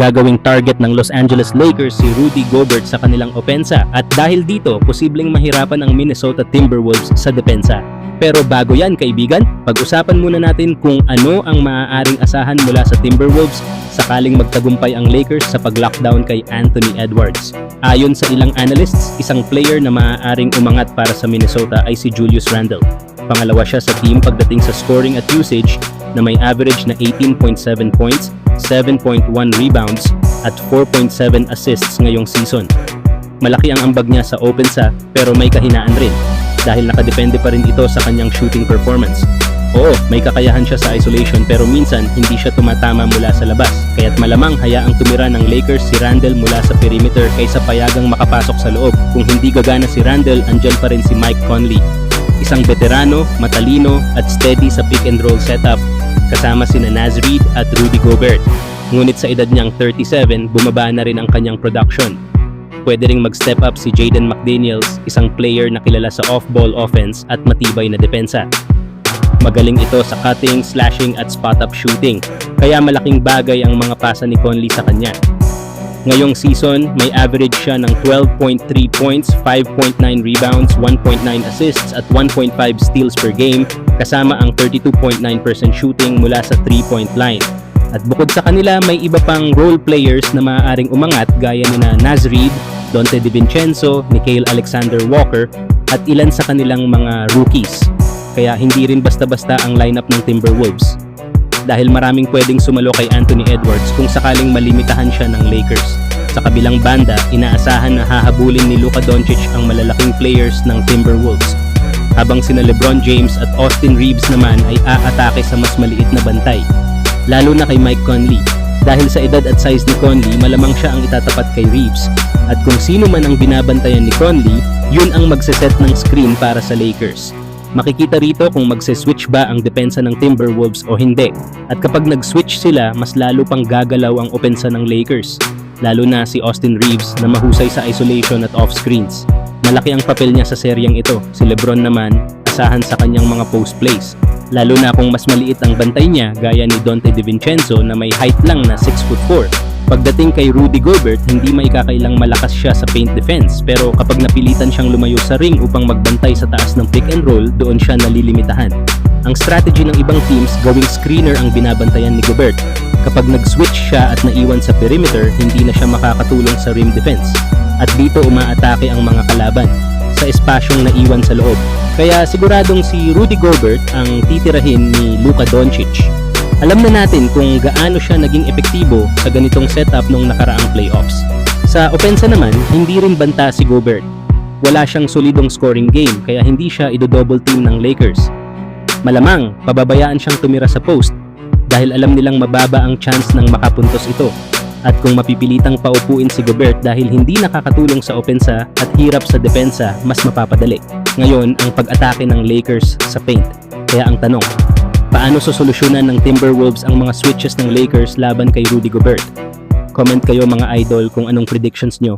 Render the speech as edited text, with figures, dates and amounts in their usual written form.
Gagawing target ng Los Angeles Lakers si Rudy Gobert sa kanilang opensa at dahil dito, posibleng mahirapan ang Minnesota Timberwolves sa depensa. Pero bago yan kaibigan, pag-usapan muna natin kung ano ang maaaring asahan mula sa Timberwolves sakaling magtagumpay ang Lakers sa pag-lockdown kay Anthony Edwards. Ayon sa ilang analysts, isang player na maaaring umangat para sa Minnesota ay si Julius Randle. Pangalawa siya sa team pagdating sa scoring at usage na may average na 18.7 points, 7.1 rebounds at 4.7 assists ngayong season. Malaki ang ambag niya sa opensa pero may kahinaan rin dahil nakadepende pa rin ito sa kanyang shooting performance. Oo, may kakayahan siya sa isolation pero minsan hindi siya tumatama mula sa labas. Kaya't malamang hayaang tumira ng Lakers si Randle mula sa perimeter kaysa payagang makapasok sa loob. Kung hindi gagana si Randle, andyan pa rin si Mike Conley. Isang veterano, matalino at steady sa pick and roll setup kasama sina Naz Reid at Rudy Gobert. Ngunit sa edad niyang 37, bumaba na rin ang kanyang production. Pwede ring mag-step up si Jaden McDaniels, isang player na kilala sa off-ball offense at matibay na depensa. Magaling ito sa cutting, slashing at spot-up shooting, kaya malaking bagay ang mga pasa ni Conley sa kanya. Ngayong season, may average siya ng 12.3 points, 5.9 rebounds, 1.9 assists at 1.5 steals per game, kasama ang 32.9% shooting mula sa 3-point line. At bukod sa kanila, may iba pang role players na maaaring umangat gaya nina Naz Reid, Donte DiVincenzo, Nickeil Alexander-Walker at ilan sa kanilang mga rookies. Kaya hindi rin basta-basta ang lineup ng Timberwolves. Dahil maraming pwedeng sumalo kay Anthony Edwards kung sakaling malimitahan siya ng Lakers. Sa kabilang banda, inaasahan na hahabulin ni Luka Doncic ang malalaking players ng Timberwolves. Habang sina LeBron James at Austin Reeves naman ay aatake sa mas maliit na bantay. Lalo na kay Mike Conley. Dahil sa edad at size ni Conley, malamang siya ang itatapat kay Reeves. At kung sino man ang binabantayan ni Conley, yun ang magseset ng screen para sa Lakers. Makikita rito kung magse-switch ba ang depensa ng Timberwolves o hindi. At kapag nag-switch sila, mas lalo pang gagalaw ang opensa ng Lakers. Lalo na si Austin Reeves na mahusay sa isolation at off-screens. Malaki ang papel niya sa seryeng ito. Si LeBron naman, asahan sa kanyang mga post plays. Lalo na kung mas maliit ang bantay niya gaya ni Donte DiVincenzo na may height lang na 6'4". Pagdating kay Rudy Gobert, hindi maikakailang malakas siya sa paint defense pero kapag napilitan siyang lumayo sa ring upang magbantay sa taas ng pick and roll, doon siya nalilimitahan. Ang strategy ng ibang teams, gawing screener ang binabantayan ni Gobert. Kapag nag-switch siya at naiwan sa perimeter, hindi na siya makakatulong sa rim defense. At dito umaatake ang mga kalaban sa espasyong naiwan sa loob. Kaya siguradong si Rudy Gobert ang titirahin ni Luka Doncic. Alam na natin kung gaano siya naging epektibo sa ganitong setup nung nakaraang playoffs. Sa opensa naman, hindi rin banta si Gobert. Wala siyang solidong scoring game kaya hindi siya ido-double team ng Lakers. Malamang, pababayaan siyang tumira sa post dahil alam nilang mababa ang chance ng makapuntos ito. At kung mapipilitang paupuin si Gobert dahil hindi nakakatulong sa opensa at hirap sa depensa, mas mapapadali. Ngayon, ang pag-atake ng Lakers sa paint. Kaya ang tanong, paano sosolusyonan ng Timberwolves ang mga switches ng Lakers laban kay Rudy Gobert? Comment kayo mga idol kung anong predictions nyo.